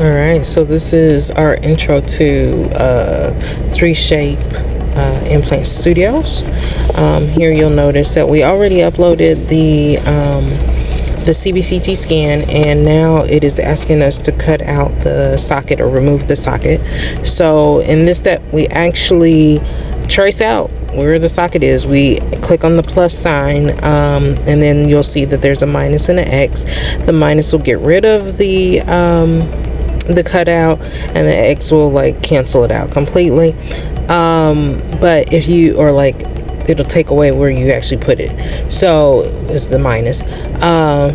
All right, so this is our intro to 3Shape Implant Studios. Here you'll notice that we already uploaded the CBCT scan, and now it is asking us to cut out the socket or remove the socket. So in this step, we actually trace out where the socket is. We click on the plus sign, and then you'll see that there's a minus and an X. The minus will get rid of the cutout, and the X will like cancel it out completely. But if you, or like it'll take away where you actually put it, so it's the minus.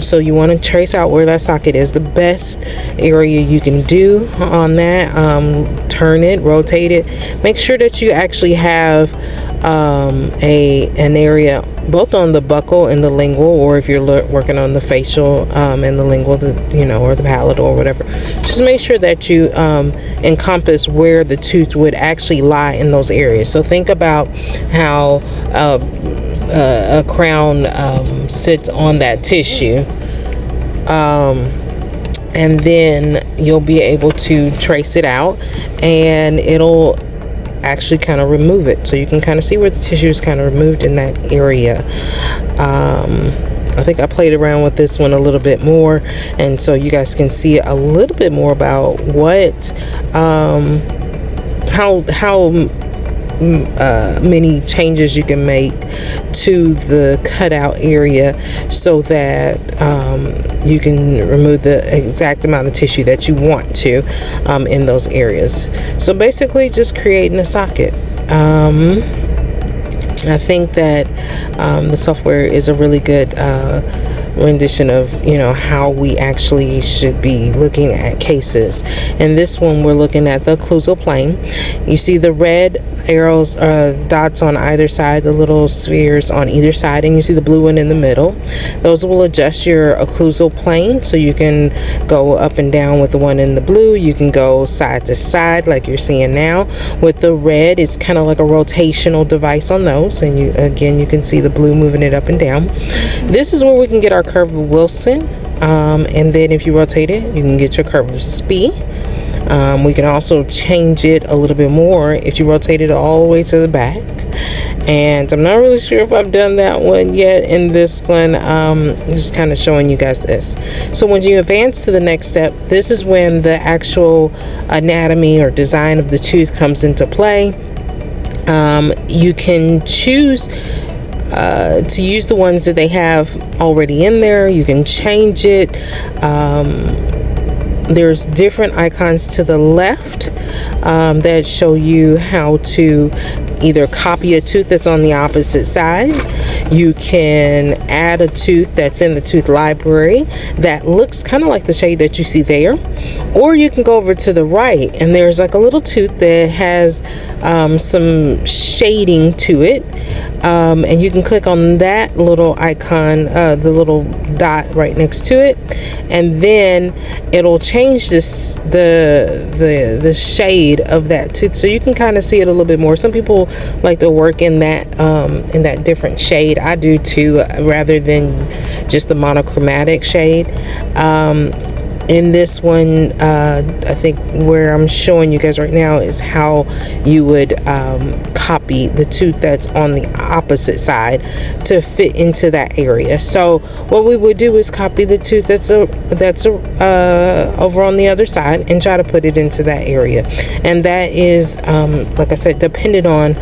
So you want to trace out where that socket is. The best area you can do on that, turn it, rotate it, make sure that you actually have an area both on the buccal and the lingual, or if you're working on the facial and the lingual, or the palatal or whatever, just make sure that you encompass where the tooth would actually lie in those areas. So think about how a crown sits on that tissue, and then you'll be able to trace it out, and it'll actually kind of remove it, so you can kind of see where the tissue is kind of removed in that area. I think I played around with this one a little bit more, and so you guys can see a little bit more about what how many changes you can make to the cutout area, so that you can remove the exact amount of tissue that you want to in those areas. So basically just creating a socket. I think that the software is a really good rendition of how we actually should be looking at cases. In this one, we're looking at the occlusal plane. You see the red arrows, dots on either side, the little spheres on either side, and you see the blue one in the middle. Those will adjust your occlusal plane, so you can go up and down with the one in the blue. You can go side to side like you're seeing now. With the red, it's kind of like a rotational device on those, and you can see the blue moving it up and down. This is where we can get our curve of Wilson, and then if you rotate it, you can get your curve of Spee. We can also change it a little bit more if you rotate it all the way to the back, and I'm not really sure if I've done that one yet in this one. Just kind of showing you guys this. So when you advance to the next step, this is when the actual anatomy or design of the tooth comes into play. You can choose to use the ones that they have already in there. You can change it. There's different icons to the left that show you how to either copy a tooth that's on the opposite side. You can add a tooth that's in the tooth library that looks kind of like the shade that you see there, or you can go over to the right, and there's like a little tooth that has some shading to it, and you can click on that little icon, the little dot right next to it, and then it'll change the shade of that tooth, so you can kind of see it a little bit more. Some people like to work in that different shade. I do too, rather than just the monochromatic shade. In this one, I think where I'm showing you guys right now is how you would copy the tooth that's on the opposite side to fit into that area. So what we would do is copy the tooth that's over on the other side and try to put it into that area. And that is, like I said, dependent on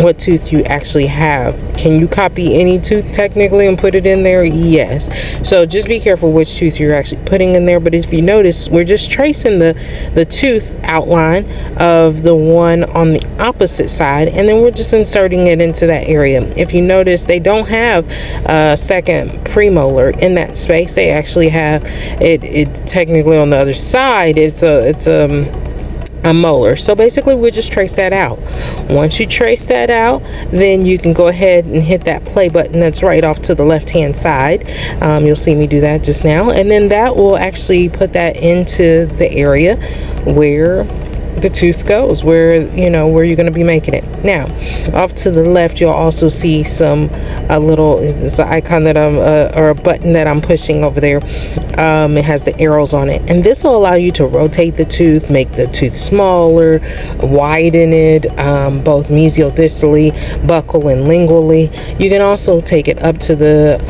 what tooth you actually have. Can you copy any tooth technically and put it in there? Yes. So just be careful which tooth you're actually putting in there. But if you notice, we're just tracing the tooth outline of the one on the opposite side, and then we're just inserting it into that area. If you notice, they don't have a second premolar in that space. They actually have it technically on the other side. It's a molar. So basically we just trace that out. Once you trace that out, then you can go ahead and hit that play button that's right off to the left hand side. You'll see me do that just now, and then that will actually put that into the area where the tooth goes, where where you're going to be making it. Now, off to the left, you'll also see a little, it's the icon that I'm or a button that I'm pushing over there. It has the arrows on it, and this will allow you to rotate the tooth, make the tooth smaller, widen it, both mesial, distally, buccal, and lingually. You can also take it up to the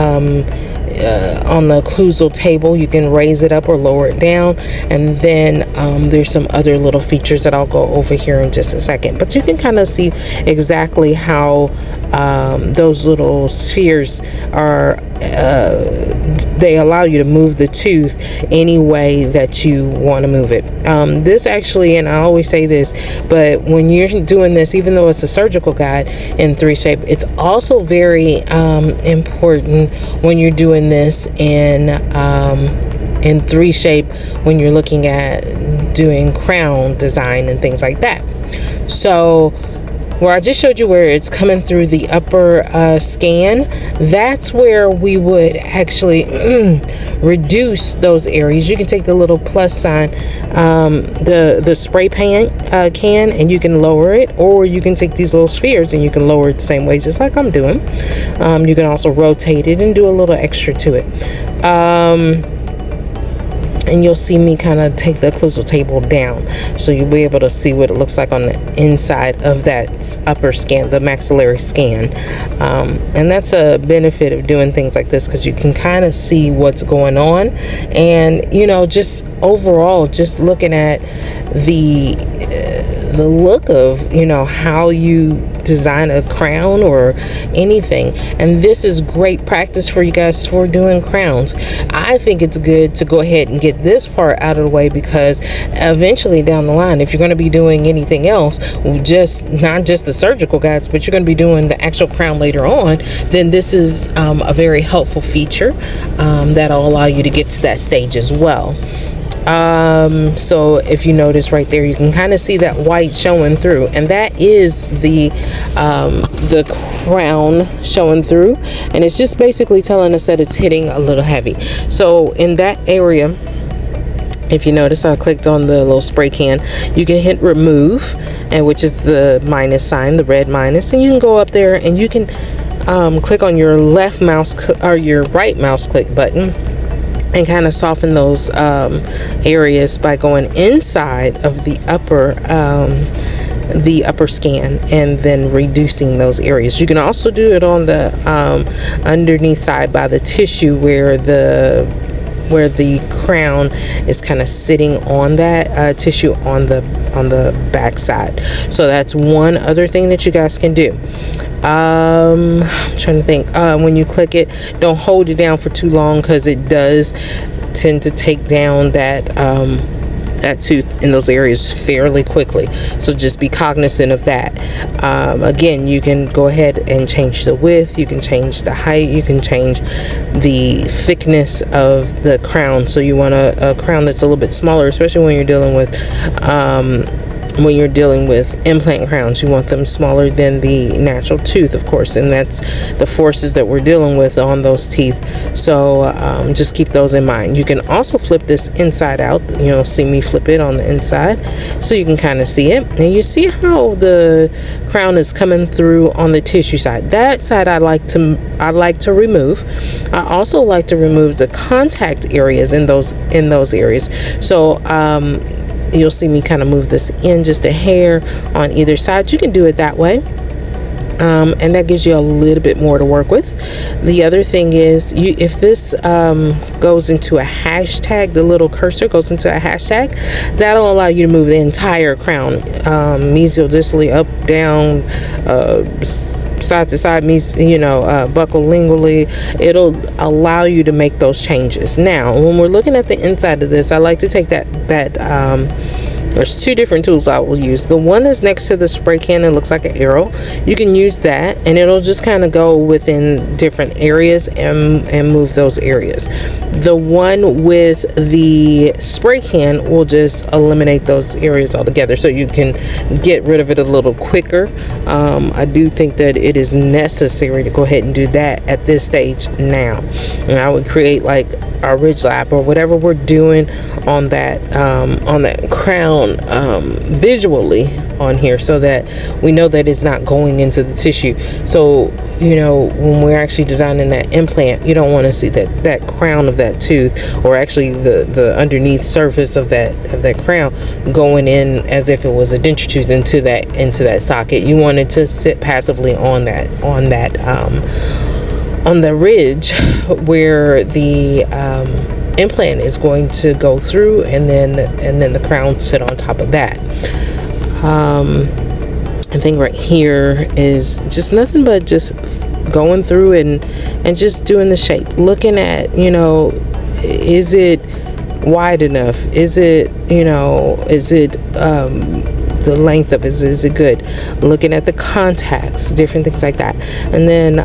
on the occlusal table. You can raise it up or lower it down, and then there's some other little features that I'll go over here in just a second, but you can kind of see exactly how those little spheres are they allow you to move the tooth any way that you want to move it. This actually, and I always say this, but when you're doing this, even though it's a surgical guide in 3Shape, it's also very important when you're doing this in 3Shape, when you're looking at doing crown design and things like that. So where I just showed you where it's coming through the upper scan, that's where we would actually reduce those areas. You can take the little plus sign, the spray paint can, and you can lower it, or you can take these little spheres and you can lower it the same way, just like I'm doing. You can also rotate it and do a little extra to it. And you'll see me kind of take the occlusal table down, so you'll be able to see what it looks like on the inside of that upper scan, the maxillary scan. And that's a benefit of doing things like this, because you can kind of see what's going on, and just overall, just looking at the look of how you design a crown or anything. And this is great practice for you guys for doing crowns. I think it's good to go ahead and get this part out of the way, because eventually down the line, if you're going to be doing anything else, not just the surgical guides, but you're going to be doing the actual crown later on, then this is a very helpful feature that'll allow you to get to that stage as well. So if you notice right there, you can kind of see that white showing through, and that is the crown showing through, and it's just basically telling us that it's hitting a little heavy. So in that area, if you notice, I clicked on the little spray can. You can hit remove, and which is the minus sign, the red minus, and you can go up there and you can click on your left mouse or your right mouse click button and kind of soften those areas by going inside of the upper scan and then reducing those areas. You can also do it on the underneath side by the tissue where the crown is kind of sitting on that tissue on the back side. So that's one other thing that you guys can do. I'm trying to think. When you click it, don't hold it down for too long, because it does tend to take down that tooth in those areas fairly quickly. So just be cognizant of that. Again, you can go ahead and change the width, you can change the height, you can change the thickness of the crown. So you want a crown that's a little bit smaller, especially when you're dealing with implant crowns. You want them smaller than the natural tooth, of course, and that's the forces that we're dealing with on those teeth. So just keep those in mind. You can also flip this inside out. See me flip it on the inside, so you can kind of see it, and you see how the crown is coming through on the tissue side. That side I like to remove. I also like to remove the contact areas in those areas. So you'll see me kind of move this in just a hair on either side. You can do it that way. And that gives you a little bit more to work with. The other thing is, if this goes into a hashtag, the little cursor goes into a hashtag, that'll allow you to move the entire crown, mesial, distally, up, down, side to side, buccal, lingually. It'll allow you to make those changes. Now, when we're looking at the inside of this, I like to take that there's two different tools I will use. The one that's next to the spray can, it looks like an arrow. You can use that, and it'll just kind of go within different areas and move those areas. The one with the spray can will just eliminate those areas altogether, so you can get rid of it a little quicker. I do think that it is necessary to go ahead and do that at this stage now. And I would create like a ridge lap or whatever we're doing on that crown down visually on here so that we know that it's not going into the tissue. So, you know, when we're actually designing that implant, you don't want to see that crown of that tooth, or actually the underneath surface of that crown going in as if it was a denture tooth into that socket. You want it to sit passively on the ridge where the implant is going to go through, and then the crown sit on top of that. I think right here is just nothing but just going through and just doing the shape, looking at, you know, is it wide enough, is it, you know, is it the length of it, is it good, looking at the contacts, different things like that, and then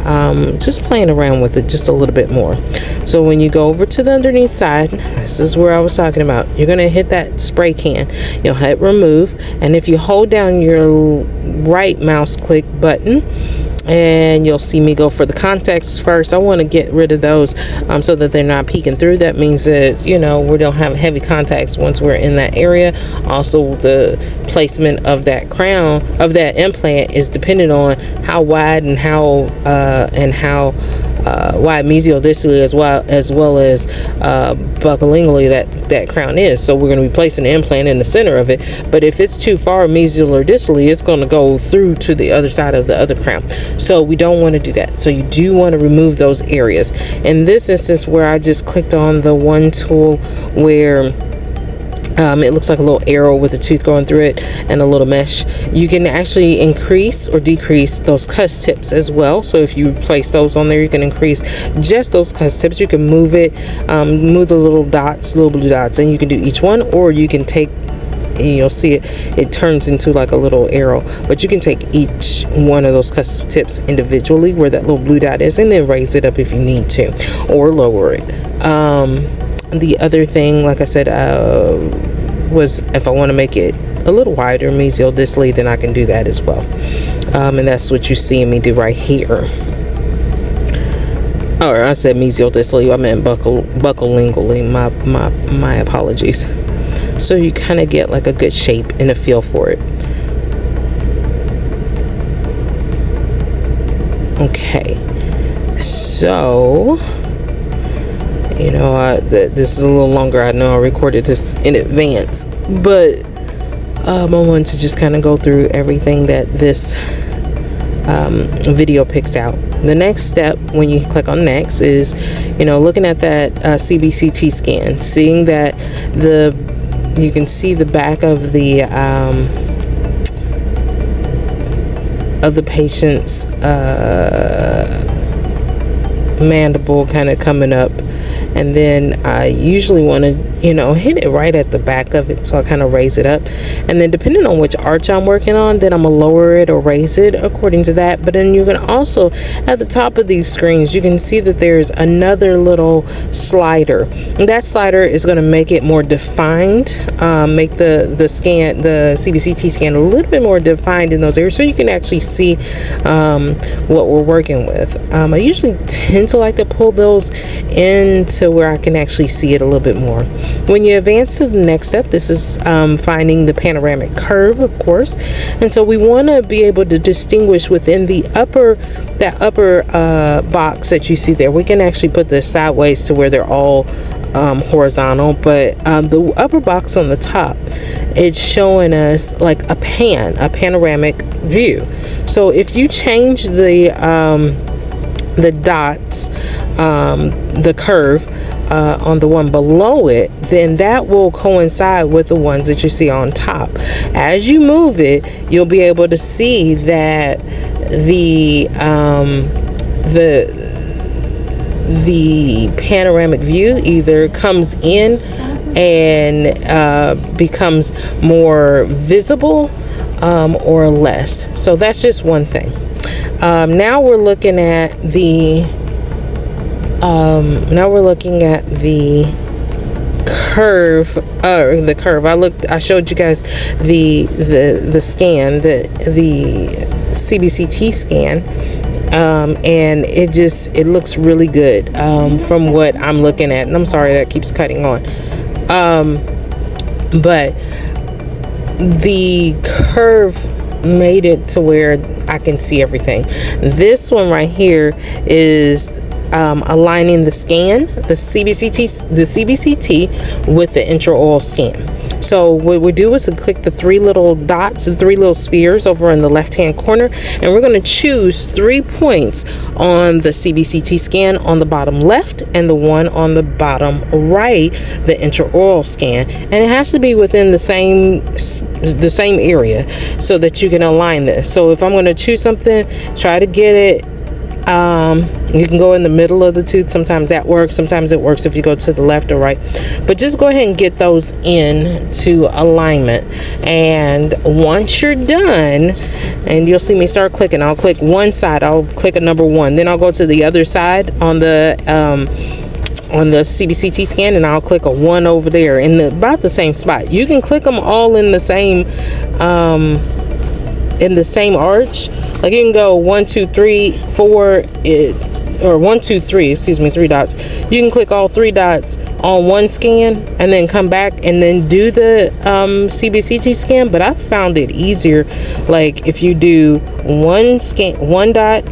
just playing around with it just a little bit more. So when you go over to the underneath side, this is where I was talking about, you're going to hit that spray can, you'll hit remove, and if you hold down your right mouse click button, and you'll see me go for the contacts first. I want to get rid of those so that they're not peeking through. That means that, you know, we don't have heavy contacts once we're in that area. Also, the placement of that crown, of that implant, is dependent on how wide and how wide mesial-distally as well as buccolingually that crown is. So we're going to be placing the implant in the center of it, but if it's too far mesial or distally, it's going to go through to the other side of the other crown. So we don't want to do that. So you do want to remove those areas. In this instance, where I just clicked on the one tool where it looks like a little arrow with a tooth going through it and a little mesh, you can actually increase or decrease those cusp tips as well. So if you place those on there, you can increase just those cusp tips. You can move it, move the little dots, little blue dots, and you can do each one, or you can take, and you'll see it turns into like a little arrow, but you can take each one of those cusp tips individually where that little blue dot is, and then raise it up if you need to, or lower it. The other thing, like I said, was if I want to make it a little wider mesial distally, then I can do that as well. And that's what you're seeing me do right here. Or I said mesial distally, I meant buccolingually. My apologies. So you kind of get like a good shape and a feel for it. Okay, so, you know, this is a little longer. I know I recorded this in advance, but I wanted to just kind of go through everything that this video picks out. The next step when you click on next is, you know, looking at that CBCT scan, seeing that you can see the back of the patient's mandible kind of coming up, and then I usually want to, you know, hit it right at the back of it, so I kind of raise it up, and then depending on which arch I'm working on, then I'm gonna lower it or raise it according to that. But then you can also, at the top of these screens, you can see that there's another little slider, and that slider is going to make it more defined, make the CBCT scan a little bit more defined in those areas, so you can actually see what we're working with. I usually tend to like to pull those into where I can actually see it a little bit more. When you advance to the next step, this is finding the panoramic curve, of course, and so we want to be able to distinguish within that upper box that you see there. We can actually put this sideways to where they're all horizontal, but the upper box on the top, it's showing us like a panoramic view. So if you change the dots, the curve on the one below it, then that will coincide with the ones that you see on top. As you move it, you'll be able to see that the panoramic view either comes in and becomes more visible or less. So that's just one thing. Now we're looking at the curve. I showed you guys the scan, the CBCT scan, and it looks really good from what I'm looking at. And I'm sorry that keeps cutting on, but the curve made it to where I can see everything. This one right here is aligning the scan, the CBCT with the intraoral scan. So what we do is to click the three little dots, the three little spheres over in the left hand corner, and we're going to choose 3 points on the CBCT scan on the bottom left and the one on the bottom right, the intraoral scan, and it has to be within the same area so that you can align this. So if I'm going to choose something, try to get it, you can go in the middle of the tooth. Sometimes that works. Sometimes it works if you go to the left or right. But just go ahead and get those into alignment. And once you're done, and you'll see me start clicking, I'll click one side. I'll click a number 1. Then I'll go to the other side on the CBCT scan, and I'll click a 1 over there in about the same spot. You can click them all in the same arch. Like you can go 1 2 3 4 or 1 2 3, excuse me, 3 dots. You can click all 3 dots on one scan and then come back and then do the CBCT scan. But I found it easier, like if you do one dot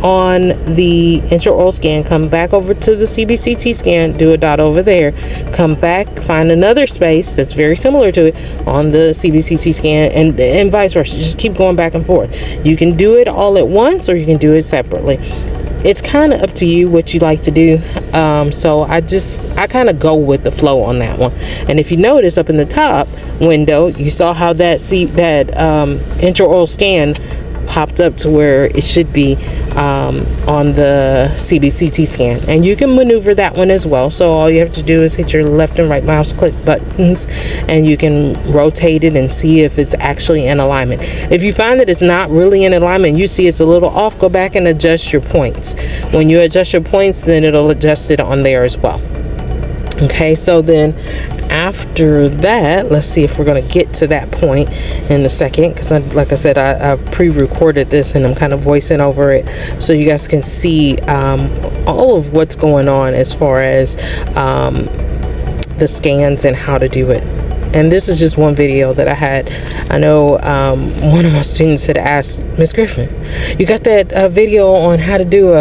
on the intraoral scan, come back over to the CBCT scan, do a dot over there, come back, find another space that's very similar to it on the CBCT scan, and vice versa. Just keep going back and forth. You can do it all at once or you can do it separately. It's kind of up to you what you like to do. So I kind of go with the flow on that one. And if you notice up in the top window, you saw how that intraoral scan popped up to where it should be on the CBCT scan, and you can maneuver that one as well. So all you have to do is hit your left and right mouse click buttons, and you can rotate it and see if it's actually in alignment. If you find that it's not really in alignment, you see it's a little off, go back and adjust your points. When you adjust your points, then it'll adjust it on there as well. Okay, so then after that, let's see if we're going to get to that point in a second, because like I said, I pre-recorded this and I'm kind of voicing over it so you guys can see all of what's going on as far as the scans and how to do it. And this is just one video that I had. I know one of my students had asked, Miss Griffin, you got that video on how to do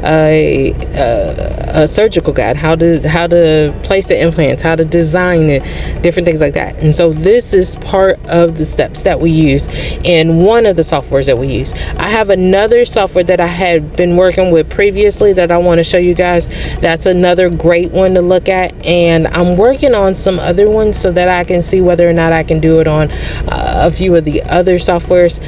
a surgical guide, how to place the implants, how to design it, different things like that. And so this is part of the steps that we use in one of the softwares that we use. I have another software that I had been working with previously that I want to show you guys. That's another great one to look at, and I'm working on some other ones so that I can see whether or not I can do it on a few of the other softwares,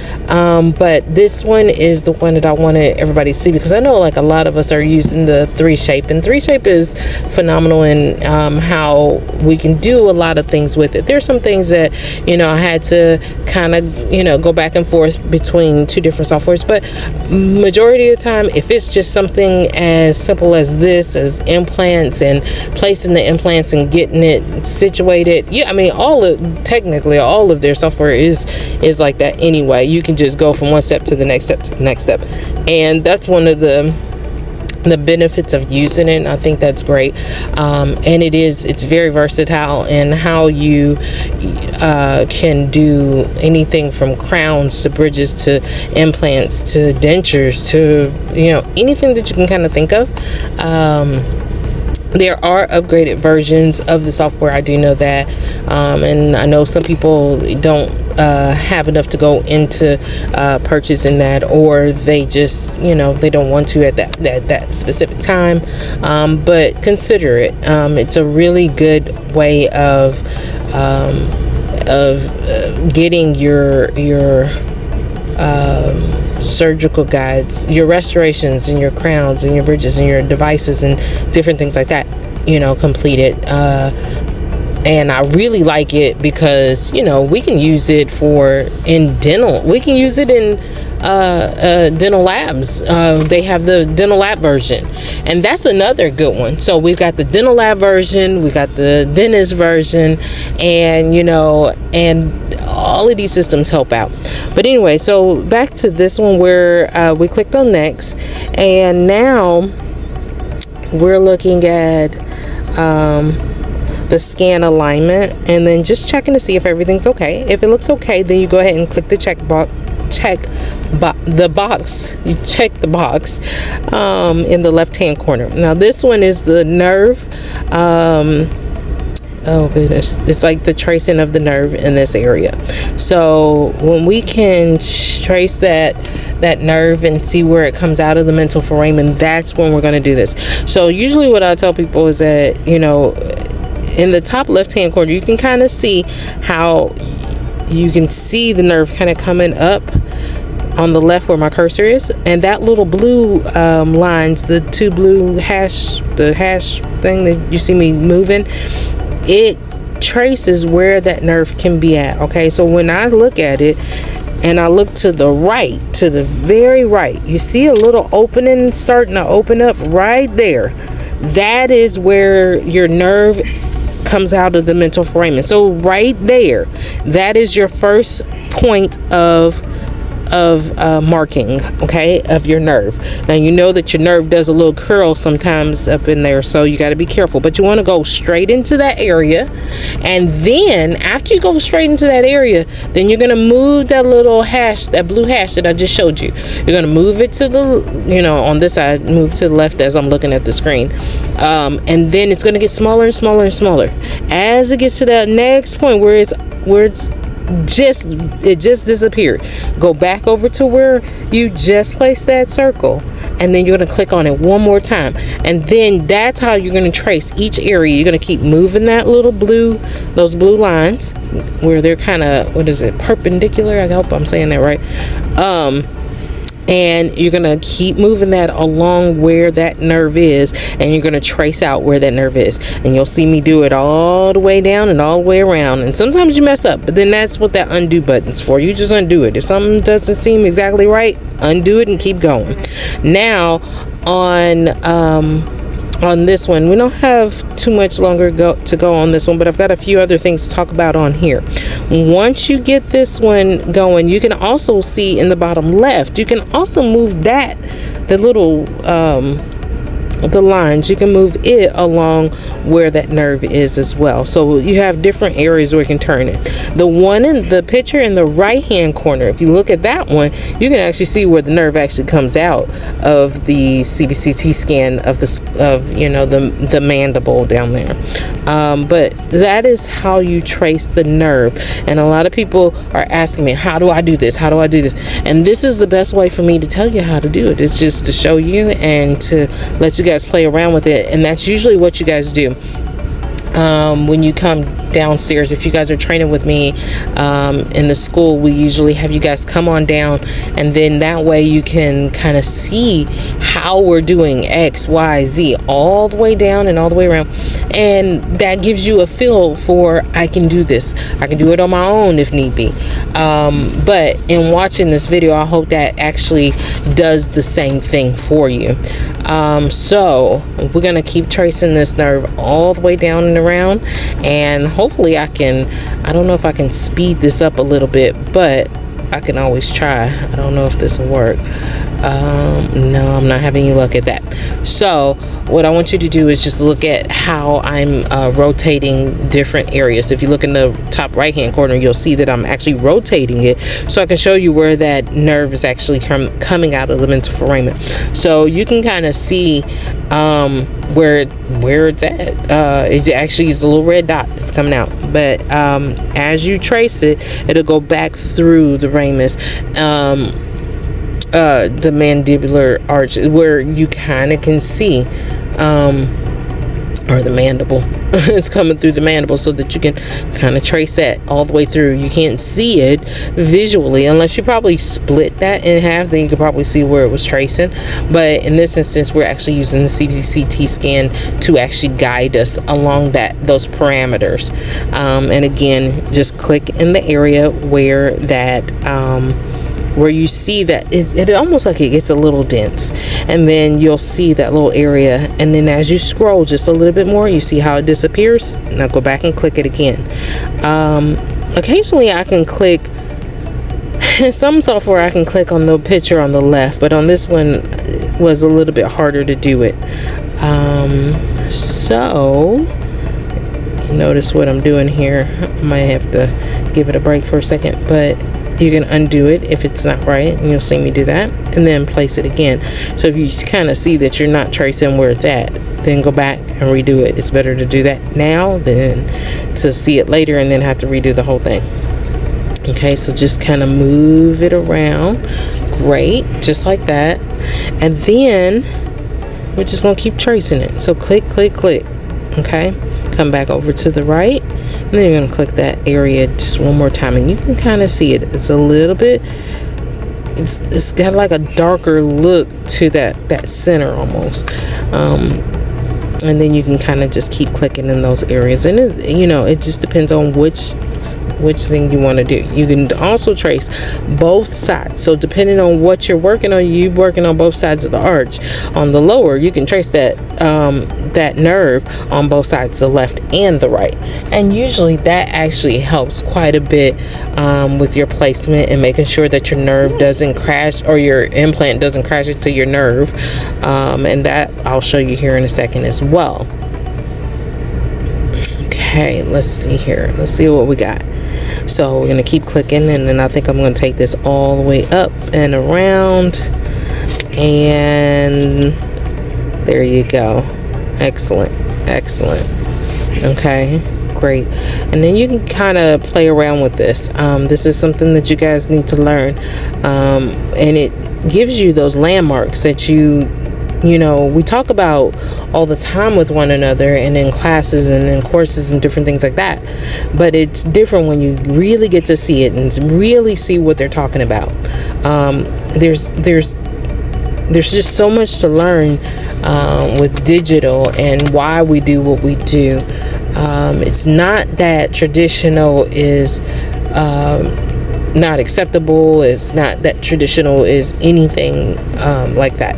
but this one is the one that I wanted everybody to see, because I know like a lot of us are using the 3Shape, and 3Shape is phenomenal in how we can do a lot of things with it. There's some things that I had to kind of go back and forth between two different softwares, but majority of the time, if it's just something as simple as this, as implants and placing the implants and getting it situated, I mean technically all of their software is like that anyway. You can just go from one step to the next step to the next step, and that's one of the benefits of using it. I think that's great, and it's very versatile in how you can do anything from crowns to bridges to implants to dentures to anything that you can kind of think of. There are upgraded versions of the software, I do know that, and I know some people don't have enough to go into purchasing that, or they just they don't want to at that specific time, but consider it. It's a really good way of getting your surgical guides, your restorations and your crowns and your bridges and your devices and different things like that completed. And I really like it because we can use it in dental. We can use it in dental labs. They have the dental lab version, and that's another good one. So we've got the dental lab version, we got the dentist version, and and all of these systems help out. But anyway, so back to this one where we clicked on next, and now we're looking at the scan alignment, and then just checking to see if everything's okay. If it looks okay, then you go ahead and click the check box. You check the box in the left hand corner. Now this one is the nerve. Oh goodness, it's like the tracing of the nerve in this area. So when we can trace that nerve and see where it comes out of the mental foramen, that's when we're going to do this. So usually what I tell people is that, you know, in the top left hand corner, you can kind of see how you can see the nerve kind of coming up on the left where my cursor is, and that little blue lines, the two blue hash thing that you see me moving, it traces where that nerve can be at. Okay, so when I look at it and I look to the right, to the very right, you see a little opening starting to open up right there. That is where your nerve comes out of the mental foramen. So right there, that is your first point of marking, okay, of your nerve. Now you know that your nerve does a little curl sometimes up in there, so you got to be careful, but you want to go straight into that area, and then after you go straight into that area, then you're going to move that little hash, that blue hash that I just showed you. You're going to move it to the, you know, on this side, move to the left as I'm looking at the screen, and then it's going to get smaller and smaller and smaller as it gets to that next point where it just disappeared. Go back over to where you just placed that circle, and then you're going to click on it one more time, and then that's how you're going to trace each area. You're going to keep moving that little blue, those blue lines where they're kind of, what is it, perpendicular, I hope I'm saying that right, and you're gonna keep moving that along where that nerve is, and you're gonna trace out where that nerve is, and you'll see me do it all the way down and all the way around. And sometimes you mess up, but then that's what that undo button's for. You just undo it. If something doesn't seem exactly right, undo it and keep going. Now on this one, we don't have too much longer to go on this one, but I've got a few other things to talk about on here. Once you get this one going, you can also see in the bottom left, you can also move the little the lines, you can move it along where that nerve is as well. So you have different areas where you can turn it. The one in the picture in the right hand corner, if you look at that one, you can actually see where the nerve actually comes out of the CBCT scan of the mandible down there. But that is how you trace the nerve. And a lot of people are asking me, how do I do this? How do I do this? And this is the best way for me to tell you how to do it. It's just to show you and to let you guys play around with it. And that's usually what you guys do when you come downstairs. If you guys are training with me in the school, we usually have you guys come on down, and then that way you can kind of see how we're doing X, Y, Z, all the way down and all the way around, and that gives you a feel for, I can do this, I can do it on my own if need be. But in watching this video, I hope that actually does the same thing for you. So we're gonna keep tracing this nerve all the way down and around, and hopefully I don't know if I can speed this up a little bit, but I can always try. I don't know if this will work. No, I'm not having any luck at that. So what I want you to do is just look at how I'm rotating different areas. If you look in the top right hand corner, you'll see that I'm actually rotating it so I can show you where that nerve is actually coming out of the mental foramen. So you can kind of see where it's at. It actually is a little red dot that's coming out, but as you trace it, it'll go back through the ramus, the mandibular arch, where you kind of can see or the mandible. It's coming through the mandible, so that you can kind of trace that all the way through. You can't see it visually unless you probably split that in half, then you can probably see where it was tracing. But in this instance, we're actually using the CBCT scan to actually guide us along those parameters. And again, just click in the area where that where you see that it almost like it gets a little dense, and then you'll see that little area, and then as you scroll just a little bit more, you see how it disappears. Now go back and click it again. Occasionally I can click in some software, I can click on the picture on the left, but on this one it was a little bit harder to do it. So Notice what I'm doing here. I might have to give it a break for a second, but you can undo it if it's not right, and you'll see me do that, and then place it again. So if you kind of see that you're not tracing where it's at, then go back and redo it. It's better to do that now than to see it later and then have to redo the whole thing. Okay, so just kind of move it around. Great, just like that. And then we're just gonna keep tracing it. So click, click, click. Okay, come back over to the right, and then you're gonna click that area just one more time, and you can kind of see it. It's a little bit, it's got like a darker look to that center almost. And then you can kind of just keep clicking in those areas, and it just depends on which thing you want to do. You can also trace both sides, so depending on what you're working on, you're working on both sides of the arch. On the lower, you can trace that nerve on both sides, the left and the right, and usually that actually helps quite a bit with your placement and making sure that your nerve doesn't crash, or your implant doesn't crash into your nerve, and that I'll show you here in a second as well. Okay, let's see here. Let's see what we got. So we're going to keep clicking, and then I think I'm going to take this all the way up and around, and there you go. Excellent. Okay, great. And then you can kind of play around with this. This is something that you guys need to learn, and it gives you those landmarks that we talk about all the time with one another, and in classes and in courses and different things like that. But it's different when you really get to see it and really see what they're talking about. There's just so much to learn with digital and why we do what we do. It's not that traditional is not acceptable. It's not that traditional is anything like that,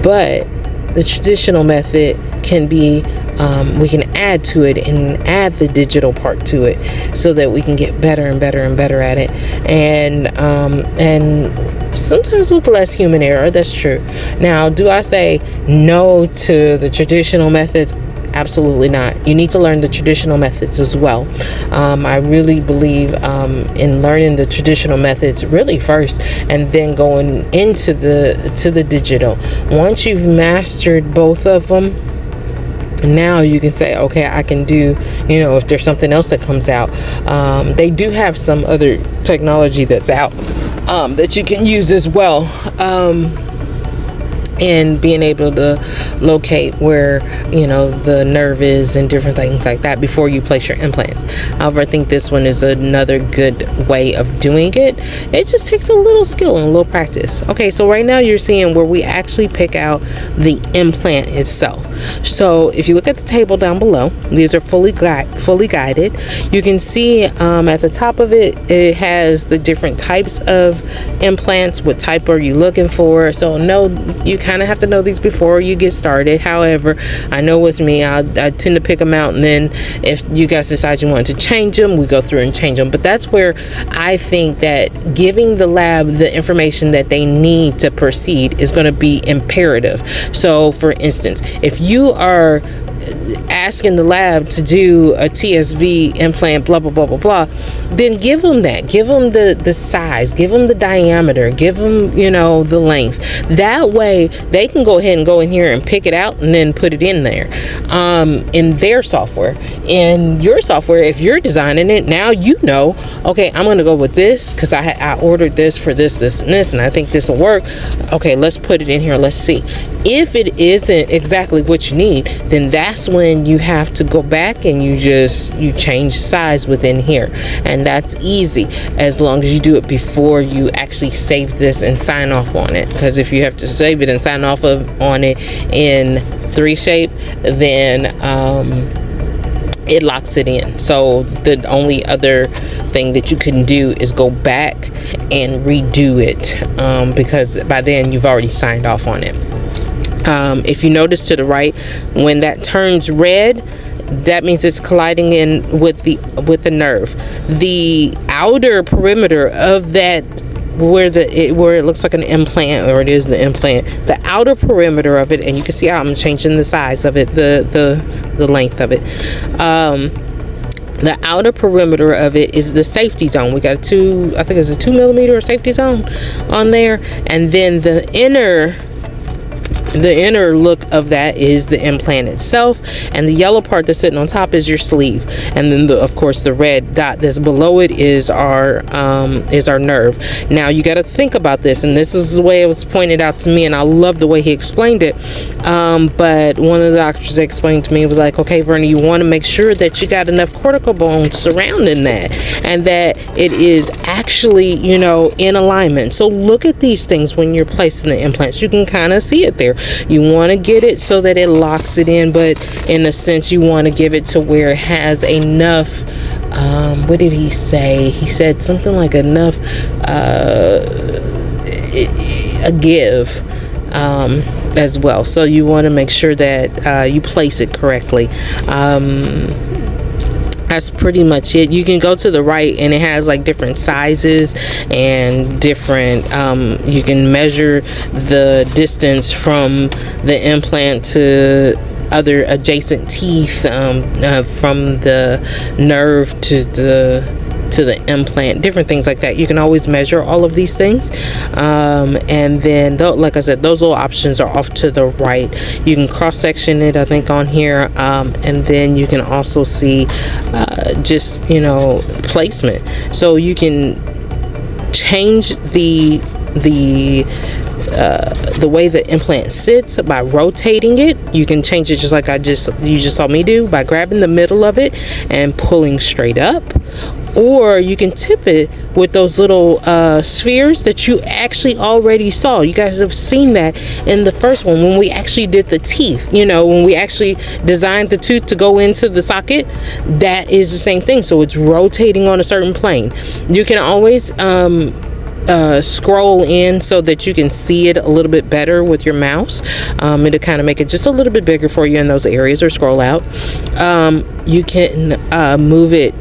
but the traditional method can be we can add to it and add the digital part to it, so that we can get better and better and better at it, and sometimes with less human error. That's true. Now, do I say no to the traditional methods? Absolutely not. You need to learn the traditional methods as well. I really believe in learning the traditional methods really first, and then going into the digital. Once you've mastered both of them, now you can say, okay, I can do, if there's something else that comes out. They do have some other technology that's out that you can use as well. And being able to locate where the nerve is and different things like that before you place your implants. However, I think this one is another good way of doing it. It just takes a little skill and a little practice. Okay, so right now you're seeing where we actually pick out the implant itself. So if you look at the table down below, these are fully guided. You can see at the top of it, it has the different types of implants. What type are you looking for? So you kind of have to know these before you get started. However, I know with me, I tend to pick them out, and then if you guys decide you want to change them, we go through and change them. But that's where I think that giving the lab the information that they need to proceed is going to be imperative. So for instance, if you are asking the lab to do a TSV implant, blah blah blah blah blah, then give them that. Give them the size, give them the diameter, give them the length. That way they can go ahead and go in here and pick it out and then put it in there in their software. In your software, if you're designing it, now okay, I'm gonna go with this because I ordered this for this and this, and I think this will work. Okay, let's put it in here, let's see. If it isn't exactly what you need, then that's when you have to go back and you change size within here, and that's easy as long as you do it before you actually save this and sign off on it. Because if you have to save it and sign off on it in 3Shape, then it locks it in. So the only other thing that you can do is go back and redo it, because by then you've already signed off on it. If you notice to the right, when that turns red, that means it's colliding in with the nerve. The outer perimeter of that, where it looks like an implant, or it is the implant, the outer perimeter of it, and you can see how I'm changing the size of it, the length of it. The outer perimeter of it is the safety zone. We got I think it's a 2mm safety zone on there, and then the inner look of that is the implant itself, and the yellow part that's sitting on top is your sleeve, and then of course the red dot that's below it is our nerve. Now you got to think about this, and this is the way it was pointed out to me, and I love the way he explained it. But one of the doctors explained to me, was like, okay, Verna, you want to make sure that you got enough cortical bone surrounding that, and that it is actually, you know, in alignment. So look at these things when you're placing the implants. You can kind of see it there. You want to get it so that it locks it in, but in a sense you want to give it to where it has enough, what did he say? He said something like enough a give as well. So you want to make sure that you place it correctly. That's pretty much it. You can go to the right, and it has like different sizes and different, you can measure the distance from the implant to other adjacent teeth, from the nerve to the implant, different things like that. You can always measure all of these things, and then like I said, those little options are off to the right. You can cross section it, I think, on here, and then you can also see just, you know, placement. So you can change the way the implant sits by rotating it. You can change it just like you just saw me do, by grabbing the middle of it and pulling straight up, or you can tip it with those little spheres that you actually already saw. You guys have seen that in the first one when we actually did the teeth, you know, when we actually designed the tooth to go into the socket. That is the same thing. So it's rotating on a certain plane. You can always scroll in so that you can see it a little bit better with your mouse. It'll kind of make it just a little bit bigger for you in those areas, or scroll out. You can move it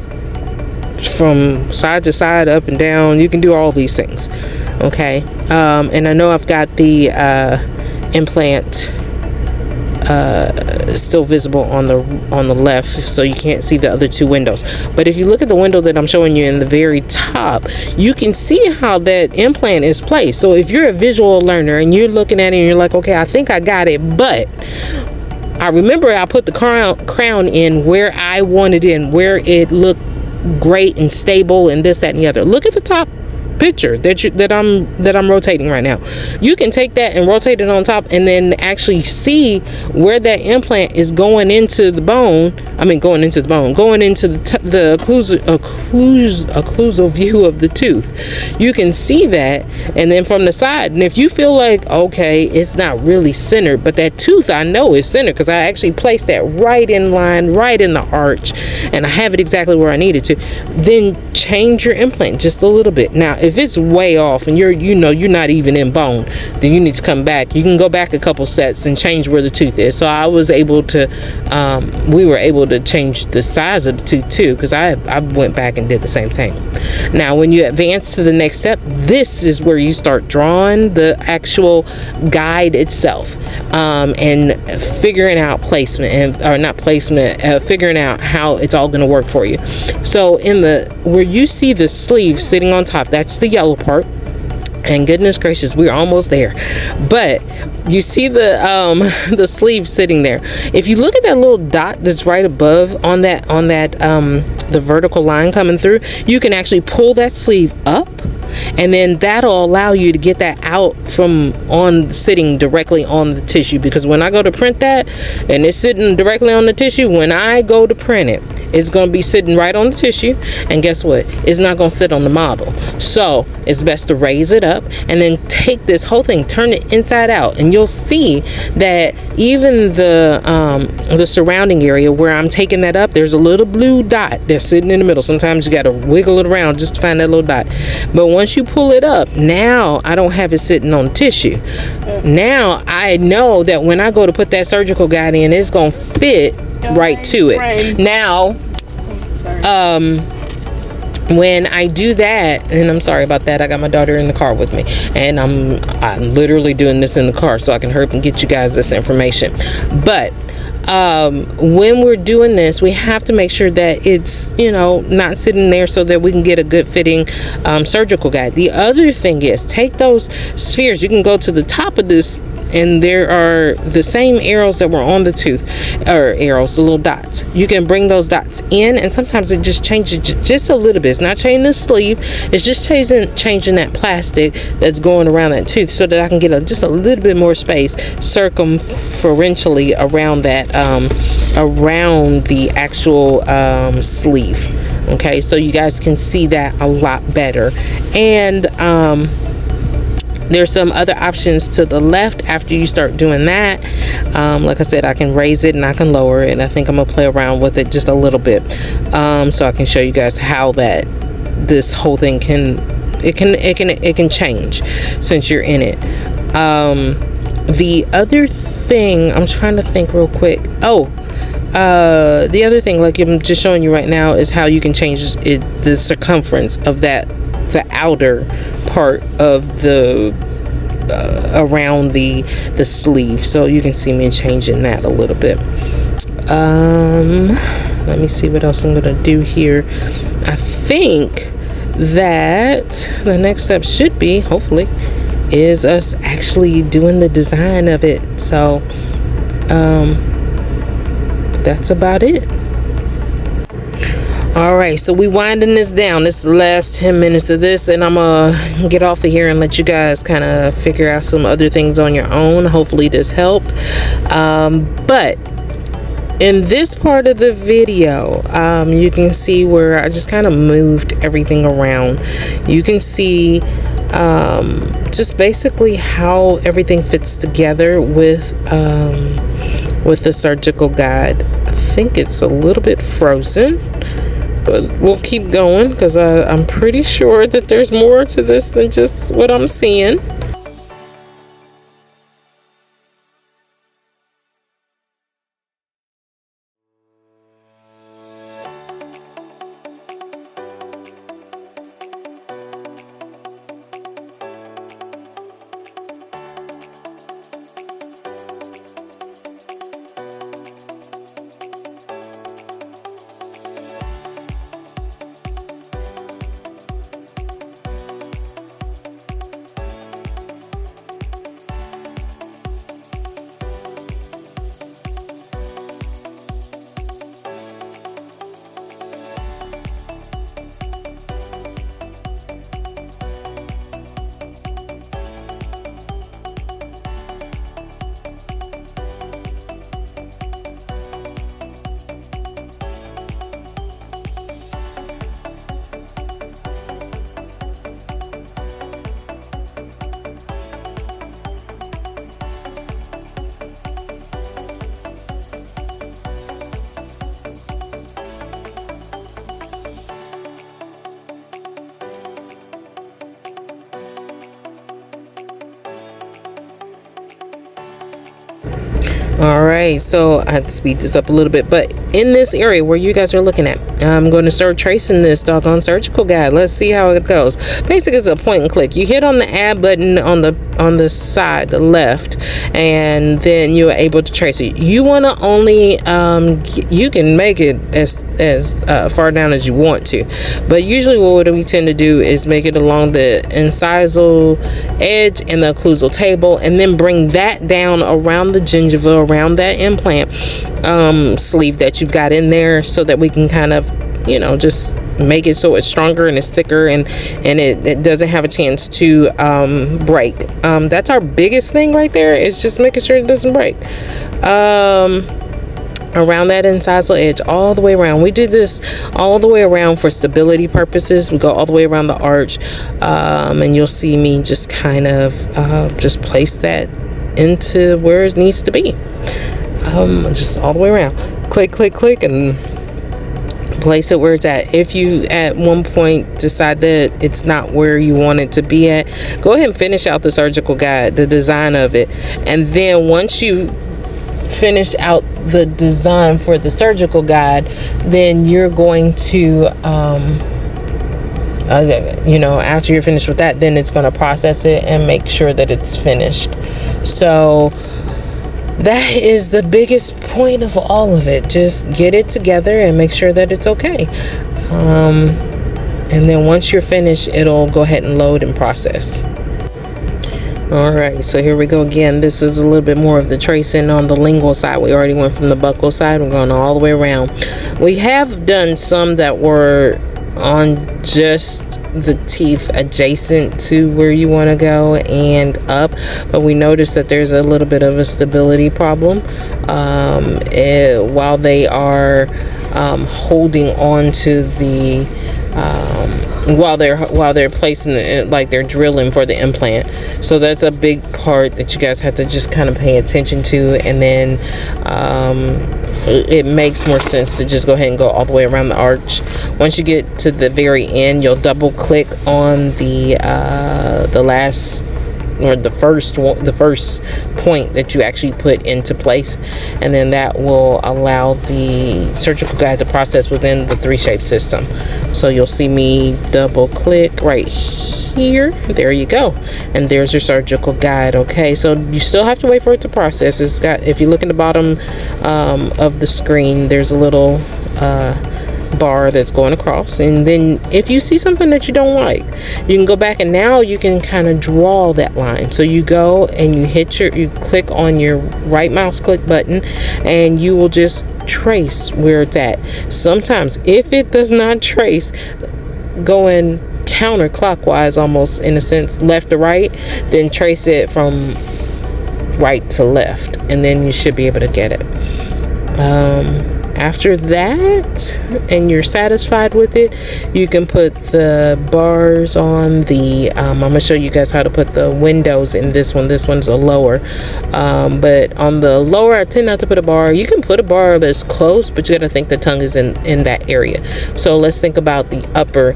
from side to side, up and down. You can do all these things. Okay. And I know I've got the implant still visible on the left, so you can't see the other two windows. But if you look at the window that I'm showing you in the very top, you can see how that implant is placed. So if you're a visual learner and you're looking at it and you're like, okay, I think I got it, but I remember I put the crown in where I wanted it, in where it looked great and stable and this, that, and the other. Look at the top picture that I'm rotating right now. You can take that and rotate it on top, and then actually see where that implant is going into the bone. Going into the occlusal view of the tooth. You can see that, and then from the side. And if you feel like, okay, it's not really centered, but that tooth I know is centered because I actually placed that right in line, right in the arch, and I have it exactly where I need it to, then change your implant just a little bit. Now, if it's way off and you're not even in bone, then you need to come back. You can go back a couple sets and change where the tooth is. So I was able to, we were able to change the size of the tooth too, because I went back and did the same thing. Now, when you advance to the next step, this is where you start drawing the actual guide itself, and figuring out placement, figuring out how it's all going to work for you. So where you see the sleeve sitting on top, that's the yellow part, and goodness gracious, we're almost there. But you see the sleeve sitting there. If you look at that little dot that's right above on that the vertical line coming through, you can actually pull that sleeve up, and then that'll allow you to get that out from sitting directly on the tissue. Because when I go to print that and it's sitting directly on the tissue, when I go to print it, it's going to be sitting right on the tissue, and guess what? It's not going to sit on the model. So it's best to raise it up and then take this whole thing, turn it inside out, and you'll see that even the surrounding area where I'm taking that up, there's a little blue dot that's sitting in the middle. Sometimes you got to wiggle it around just to find that little dot. But once you pull it up, now I don't have it sitting on the tissue. Now I know that when I go to put that surgical guide in, it's going to fit right to it. Now, when I do that, and I'm sorry about that, I got my daughter in the car with me, and I'm literally doing this in the car so I can hurry up and get you guys this information. But when we're doing this, we have to make sure that it's, you know, not sitting there, so that we can get a good fitting surgical guide. The other thing is, take those spheres. You can go to the top of this, and there are the same arrows that were on the tooth, or arrows, the little dots. You can bring those dots in, and sometimes it just changes just a little bit. It's not changing the sleeve, it's just changing that plastic that's going around that tooth, so that I can get just a little bit more space circumferentially around that, around the actual sleeve. Okay, so you guys can see that a lot better. And there's some other options to the left after you start doing that. Like I said, I can raise it and I can lower it, and I think I'm gonna play around with it just a little bit, so I can show you guys how this whole thing can change since you're in it. The other thing, I'm trying to think real quick. The other thing, like I'm just showing you right now, is how you can change the circumference of the outer part of the around the sleeve. So you can see me changing that a little bit. Let me see what else I'm gonna do here. I think that the next step should be, hopefully, is us actually doing the design of it. So that's about it. All right, so we winding this down. This is the last 10 minutes of this, and I'm gonna get off of here and let you guys kind of figure out some other things on your own. Hopefully this helped. But in this part of the video, you can see where I just kind of moved everything around. You can see just basically how everything fits together with the surgical guide. I think it's a little bit frozen, but we'll keep going, because I'm pretty sure that there's more to this than just what I'm seeing. All right, so I had to speed this up a little bit, but in this area where you guys are looking at, I'm going to start tracing this doggone surgical guide. Let's see how it goes. Basically, it's a point and click. You hit on the add button on the side, the left, and then you're able to trace it. You want to only you can make it as far down as you want to, but usually what we tend to do is make it along the incisal edge and the occlusal table, and then bring that down around the gingiva, around that implant sleeve that you've got in there, so that we can kind of, you know, just make it so it's stronger and it's thicker, and it doesn't have a chance to break. That's our biggest thing right there, is just making sure it doesn't break. Around that incisal edge, all the way around. We do this all the way around for stability purposes. We go all the way around the arch, and you'll see me just kind of just place that into where it needs to be. Just all the way around. Click, click, click, and place it where it's at. If you at one point decide that it's not where you want it to be at, go ahead and finish out the surgical guide, the design of it, and then once you finish out the design for the surgical guide, then you're going to you know, after you're finished with that, then it's going to process it and make sure that it's finished. So that is the biggest point of all of it. Just get it together and make sure that it's okay. And then once you're finished, it'll go ahead and load and process. All right, so here we go again. This is a little bit more of the tracing on the lingual side. We already went from the buccal side. We're going all the way around. We have done some that were on just the teeth adjacent to where you want to go and up, but we noticed that there's a little bit of a stability problem while they are holding on to the while they're placing the, like they're drilling for the implant. So that's a big part that you guys have to just kind of pay attention to, and then it makes more sense to just go ahead and go all the way around the arch. Once you get to the very end, you'll double click on the last, or the first point that you actually put into place, and then that will allow the surgical guide to process within the 3Shape system. So you'll see me double click right here. There you go, and there's your surgical guide. Okay, so you still have to wait for it to process. It's got, if you look in the bottom of the screen, there's a little bar that's going across, and then if you see something that you don't like, you can go back, and now you can kind of draw that line. So you go and you click on your right mouse click button, and you will just trace where it's at. Sometimes if it does not trace, going counterclockwise, almost in a sense, left to right, then trace it from right to left, and then you should be able to get it. After that, and you're satisfied with it, you can put the bars on the I'm gonna show you guys how to put the windows in this one. This one's a lower, but on the lower, I tend not to put a bar. You can put a bar that's close, but you gotta think the tongue is in that area. So let's think about the upper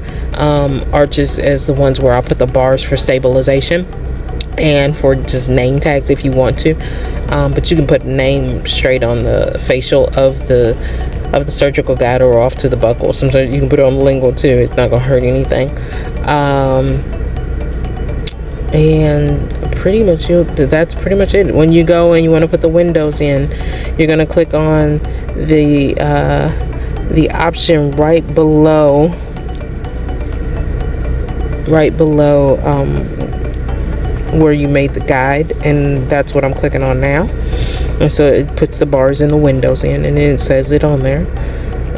arches as the ones where I'll put the bars for stabilization and for just name tags if you want to, but you can put name straight on the facial of the surgical guide or off to the buccal. Sometimes you can put it on the lingual too. It's not gonna hurt anything. And pretty much that's pretty much it. When you go and you want to put the windows in, you're gonna click on the option right below where you made the guide, and that's what I'm clicking on now. And so it puts the bars and the windows in, and then it says it on there.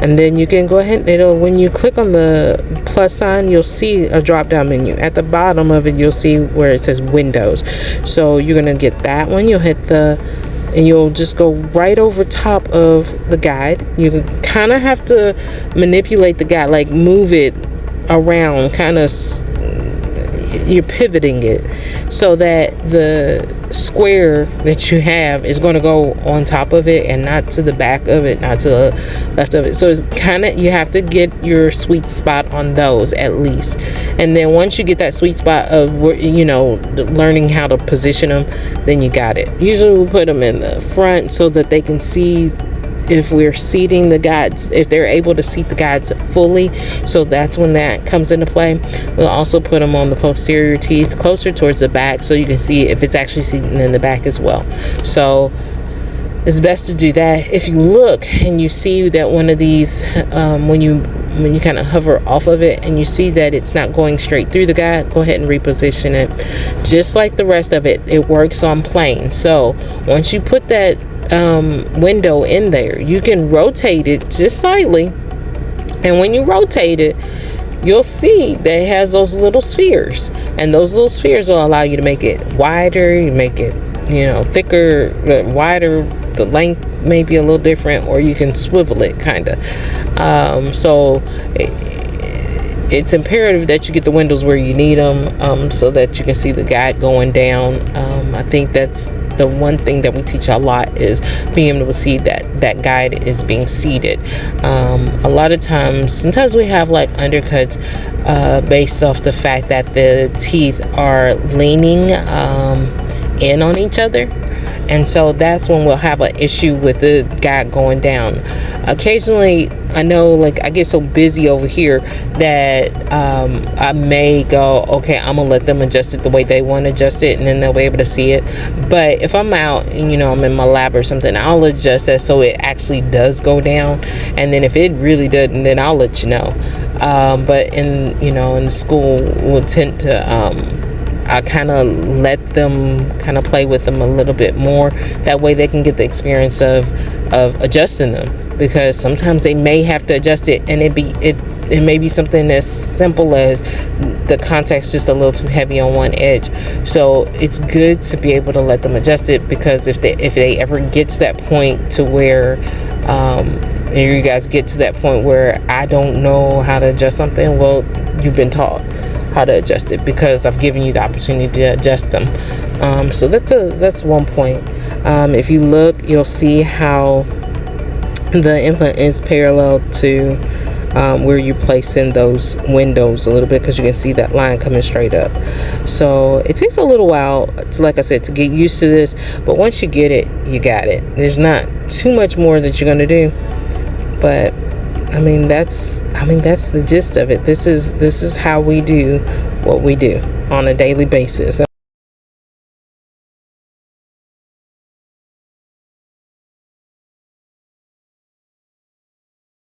And then you can go ahead, when you click on the plus sign, you'll see a drop down menu. At the bottom of it, you'll see where it says windows. So you're gonna get that one. You'll hit and you'll just go right over top of the guide. You kind of have to manipulate the guide, like move it around, you're pivoting it so that the square that you have is going to go on top of it and not to the back of it, not to the left of it. So it's you have to get your sweet spot on those at least. And then once you get that sweet spot of learning how to position them, then you got it. Usually we'll put them in the front so that they can see if we're seating the guides, if they're able to seat the guides fully. So that's when that comes into play. We'll also put them on the posterior teeth closer towards the back so you can see if it's actually seating in the back as well. So it's best to do that. If you look and you see that one of these, when you kind of hover off of it and you see that it's not going straight through the guide, go ahead and reposition it. Just like the rest of it, it works on plane. So once you put that window in there, you can rotate it just slightly, and when you rotate it, you'll see that it has those little spheres, and those little spheres will allow you to make it wider, you make it thicker, wider, the length may be a little different, or you can swivel it kind of. So it's imperative that you get the windows where you need them, so that you can see the guide going down. I think that's the one thing that we teach a lot, is being able to see that guide is being seated. A lot of times, sometimes we have like undercuts based off the fact that the teeth are leaning in on each other. And so that's when we'll have an issue with the guy going down. Occasionally, I know, like, I get so busy over here that I may go, okay, I'm gonna let them adjust it the way they want to adjust it, and then they'll be able to see it. But if I'm out and, you know, I'm in my lab or something, I'll adjust that so it actually does go down. And then if it really doesn't, then I'll let you know. But in, you know, in the school, we'll tend to I kind of let them kind of play with them a little bit more. That way they can get the experience of adjusting them, because sometimes they may have to adjust it, and it may be something as simple as the contact's just a little too heavy on one edge. So it's good to be able to let them adjust it, because if they ever get to that point to where and you guys get to that point where I don't know how to adjust something, well, you've been taught how to adjust it, because I've given you the opportunity to adjust them. So that's one point. If you look, you'll see how the implant is parallel to where you place in those windows a little bit, because you can see that line coming straight up. So it takes a little while to, like I said, to get used to this, but once you get it, you got it. There's not too much more that you're going to do, but I mean that's the gist of it. This is how we do what we do on a daily basis.